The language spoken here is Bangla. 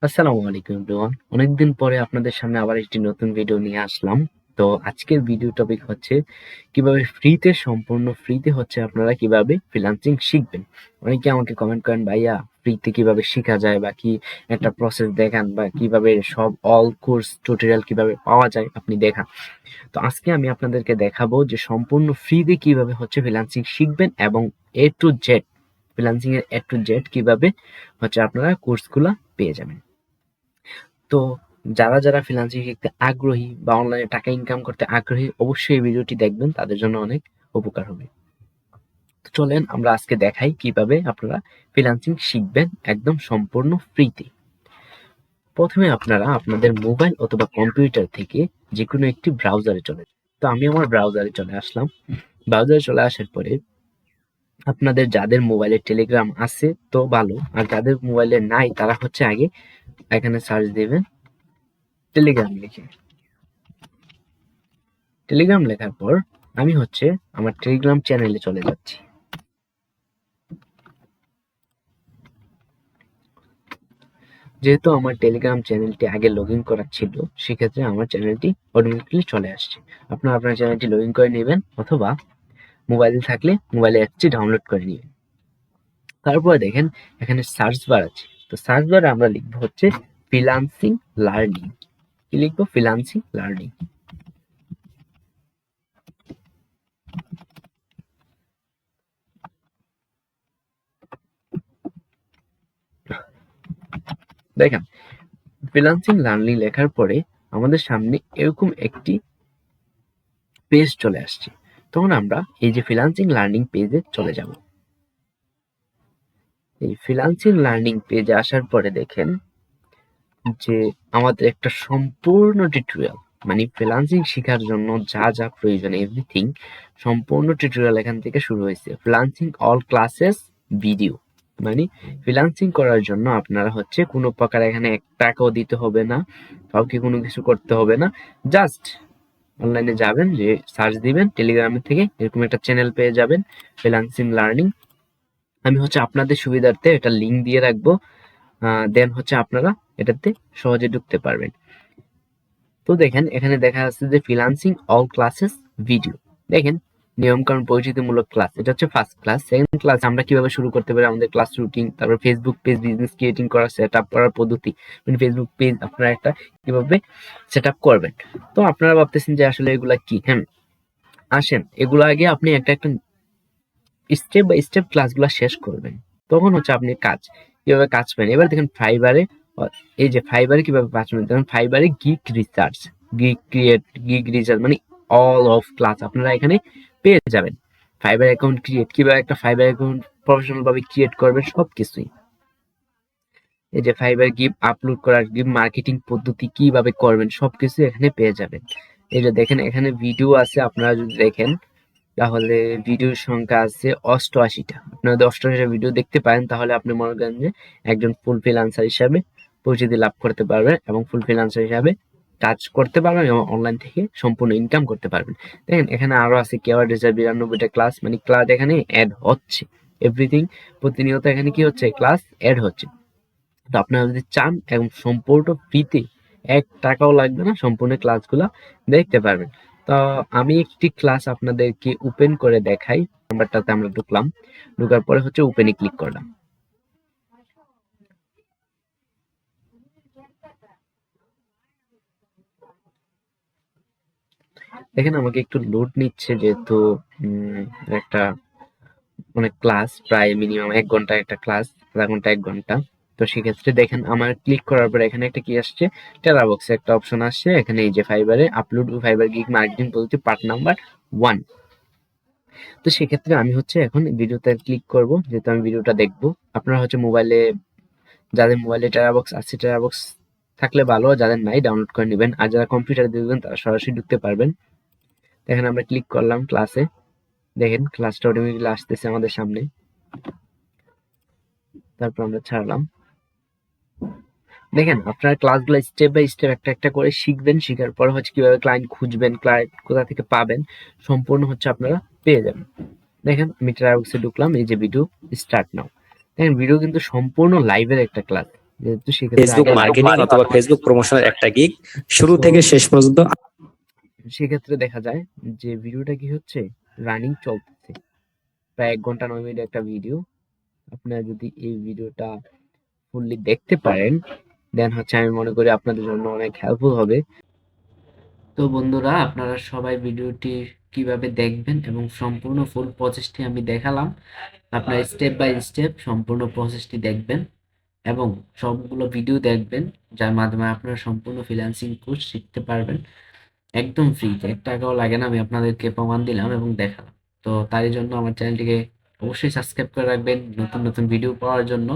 আসসালামু আলাইকুম এভরিওয়ান। অনেকদিন পরে আপনাদের সামনে আবার একটি নতুন ভিডিও নিয়ে আসলাম। তো আজকের ভিডিও টপিক হচ্ছে কিভাবে সম্পূর্ণ ফ্রিতে হচ্ছে আপনারা কিভাবে ফ্রিল্যান্সিং শিখবেন। অনেকে আমাকে কমেন্ট করেন, ভাইয়া ফ্রিতে কিভাবে শেখা যায় বা কি একটা প্রসেস দেখান বা কিভাবে সব অল কোর্স টিউটোরিয়াল কিভাবে পাওয়া যায় আপনি দেখান। তো আজকে আমি আপনাদেরকে দেখাবো যে সম্পূর্ণ ফ্রিতে কিভাবে হচ্ছে ফ্রিল্যান্সিং শিখবেন এবং এ টু জেড ফ্রিল্যান্সিং এর এ টু জেড কিভাবে হচ্ছে আপনারা কোর্সগুলা পেয়ে যাবেন। তো যারা ফ্রিল্যান্সিং শিখতে আগ্রহী বা অনলাইনে টাকা ইনকাম করতে আগ্রহী অবশ্যই এই ভিডিওটি দেখবেন, তাদের জন্য অনেক উপকার হবে। তো চলেন আমরা আজকে দেখাই কিভাবে আপনারা ফ্রিল্যান্সিং শিখবেন একদম সম্পূর্ণ ফ্রিতে। প্রথমে আপনারা আপনাদের মোবাইল অথবা কম্পিউটার থেকে যে কোনো একটি ব্রাউজারে চলে যান। তো আমি আমার ব্রাউজারে চলে আসলাম। ব্রাউজারে চলে আসার পরে আপনাদের যাদের মোবাইলে টেলিগ্রাম আছে তো ভালো, আর যাদের মোবাইলে নাই তারা হচ্ছে আগে এখানে সার্চ দিবেন টেলিগ্রাম লিখে। টেলিগ্রাম লেখার পর আমি হচ্ছে আমার টেলিগ্রাম চ্যানেলে চলে যাচ্ছি। যেহেতু আমার টেলিগ্রাম চ্যানেলটি আগে লগ ইন করা ছিল, সেক্ষেত্রে আমার চ্যানেলটি অটোমেটিক্যালি চলে আসছে। আপনারা আপনার চ্যানেলটি লগ ইন করে নেবেন অথবা মোবাইল থাকলে মোবাইলে অ্যাপটি ডাউনলোড করে নেবেন। তারপরে দেখেন এখানে সার্চ বার আছে। তো সার্চ বারে আমরা লিখবো হচ্ছে ফ্রিল্যান্সিং লার্নিং। কি লিখবো? Freelancing learning. দেখেন ফ্রিল্যান্সিং লার্নিং লেখার পরে আমাদের সামনে এরকম একটি পেজ চলে আসছে। তখন আমরা এই যে ফ্রিল্যান্সিং লার্নিং পেজে চলে যাব। এই ফ্রিল্যান্সিং লার্নিং পেজে আসার পরে দেখেন যে আমাদের একটা সম্পূর্ণ টিউটোরিয়াল, মানে ফ্রিল্যান্সিং শেখার জন্য যা যা প্রয়োজন এভরিথিং সম্পূর্ণ টিউটোরিয়াল এখান থেকে শুরু হয়েছে। ফ্রিল্যান্সিং অল ক্লাসেস ভিডিও, মানে ফ্রিল্যান্সিং করার জন্য আপনারা হচ্ছে কোনো প্রকার এখানে 1 টাকাও দিতে হবে না, কাউকে কোনো কিছু করতে হবে না। জাস্ট অনলাইনে যাবেন, যে সার্চ দিবেন টেলিগ্রামের থেকে এরকম একটা চ্যানেল পেয়ে যাবেন ফ্রিল্যান্সিং লার্নিং। আমি হচ্ছে আপনাদের সুবিধার্থে এটা লিঙ্ক দিয়ে রাখবো, দেন হচ্ছে আপনারা এটাতে সহজে ঢুকতে পারবেন। তো দেখেন এখানে দেখা যাচ্ছে যে ফ্রিল্যান্সিং অল ক্লাসেস ভিডিও। দেখেন নিয়মকানুন পরিচিতিমূলক ক্লাস, এটা হচ্ছে ফার্স্ট ক্লাস। সেকেন্ড ক্লাস আমরা কিভাবে শুরু করতে পারি আমাদের ক্লাস রুটিন, তারপর ফেসবুক পেজ বিজনেস ক্রিয়েটিং করার সেট আপ করার পদ্ধতি, মানে ফেসবুক পেজ আপনারা একটা কিভাবে সেট আপ করবেন। তো আপনারা ভাবতেছেন যে আসলে এগুলা কি? হ্যাঁ, আসেন এগুলো আগে আপনি একটা একটা স্টেপ বাই স্টেপ ক্লাসগুলো শেষ করবেন, তখন হচ্ছে আপনি কিভাবে কাজ পাবেন। এবার দেখেন ফাইবারে, এই যে ফাইবারে কিভাবে কাজ পাবেন, দেখেন ফাইবারে গিগ রিসার্চ, গিগ রিসার্চ মানে অল অফ ক্লাস আপনারা এখানে পেয়ে যাবেন। ফাইবার অ্যাকাউন্ট ক্রিয়েট, কিভাবে একটা ফাইবার অ্যাকাউন্ট প্রফেশনাল ভাবে ক্রিয়েট করবেন সবকিছুই। এই যে ফাইবার গিভ আপলোড করার গিভ মার্কেটিং পদ্ধতি কিভাবে করবেন সবকিছু এখানে পেয়ে যাবেন। এই যে দেখেন এখানে ভিডিও আছে, আপনারা যদি দেখেন তাহলে ভিডিওর সংখ্যা আছে 88টা। আপনি যদি 88টা ভিডিও দেখতে পারেন তাহলে আপনি মনে করেন যে একজন ফুল ফ্রিল্যান্সার হিসাবে পরিচিতি লাভ করতে পারবেন এবং ফুল ফ্রিল্যান্সার হিসাবে কাজ করতে পারবেন এবং অনলাইন থেকে সম্পূর্ণ ইনকাম করতে পারবেন। দেখেন এখানে আরো আছে কেওয়ার্ড রিসার্চ 92টা ক্লাস, মানে ক্লাস এখানে অ্যাড হচ্ছে এভরিথিং, প্রতিনিয়ত এখানে কি হচ্ছে ক্লাস অ্যাড হচ্ছে। তো আপনারা যদি চান এবং সম্পূর্ণ ফ্রিতে 1 টাকাও লাগবে না সম্পূর্ণ ক্লাসগুলো দেখতে পারবেন। তো আমি একটি ক্লাস আপনাদেরকে ওপেন করে দেখাই। নাম্বারটাতে আমরা ঢুকলাম, ঢোকার পরে হচ্ছে ওপেনে ক্লিক করলাম। দেখেন আমাকে একটু লোড নিচ্ছে, যেহেতু একটা অনেক ক্লাস, প্রায় মিনিমাম 1 ঘন্টা একটা ক্লাস, আধা ঘন্টা 1 ঘন্টা। তো সেক্ষেত্রে দেখেন আমার ক্লিক করার পরে এখানে একটা কি আসছে, টেরাবক্সে একটা অপশন আসছে। এখানে এই যে ফাইবারে আপলোড ফাইবার গিগ মার্কেটিং পদ্ধতি পার্ট নাম্বার 1। তো সেক্ষেত্রে আমি হচ্ছে এখন ভিডিওতে ক্লিক করব, যেহেতু আমি ভিডিওটা দেখবো। আপনারা হচ্ছে মোবাইলে, যাদের মোবাইলে টেরাবক্স আছে টেরাবক্স থাকলে ভালো, যাদের নাই ডাউনলোড করে নেবেন, আর যারা কম্পিউটারে দেখবেন তারা সরাসরি ঢুকতে পারবেন। দেখেন আমরা ক্লিক করলাম ক্লাসে, দেখেন ক্লাসটা অটোমেটিক্যালি আসতেছে আমাদের সামনে। তারপর আমরা ছাড়লাম। দেখেন আপনারা ক্লাসগুলো স্টেপ বাই স্টেপ একটা একটা করে শিখবেন, শিখার পর হচ্ছে কিভাবে ক্লায়েন্ট খুঁজবেন, ক্লায়েন্ট কোথা থেকে পাবেন সম্পূর্ণ হচ্ছে আপনারা পেয়ে যাবেন। দেখেন আমি ট্রাইবক্সে ঢুকলাম, এই যে ভিডিও স্টার্ট নাও। দেখেন ভিডিও কিন্তু সম্পূর্ণ লাইভের একটা ক্লাস, যেহেতু সেক্ষেত্রে ফেসবুক মার্কেটিং অথবা ফেসবুক প্রমোশনের একটা গিগ শুরু থেকে শেষ পর্যন্ত। সেক্ষেত্রে দেখা যায় যে ভিডিওটা কি হচ্ছে, রানিং চলতেছে, প্রায় 1 ঘন্টা 9 মিনিট একটা ভিডিও। আপনারা যদি এই ভিডিওটা ফুললি দেখতে পারেন, দেন হচ্ছে আমি মনে করি আপনাদের জন্য অনেক হেল্পফুল হবে। তো বন্ধুরা, আপনারা সবাই ভিডিওটি কিভাবে দেখবেন এবং সম্পূর্ণ ফুল প্রসেসটি আমি দেখালাম, আপনারা স্টেপ বাই স্টেপ সম্পূর্ণ প্রসেসটি দেখবেন এবং সবগুলো ভিডিও দেখবেন, যার মাধ্যমে আপনারা সম্পূর্ণ ফ্রিল্যান্সিং কোর্স শিখতে পারবেন একদম ফ্রি। 1 টাকাও লাগে না, আমি আপনাদেরকে প্রমাণ দিলাম এবং দেখালাম। তো তারই জন্য আমার চ্যানেলটিকে অবশ্যই সাবস্ক্রাইব করে রাখবেন নতুন নতুন ভিডিও পাওয়ার জন্য।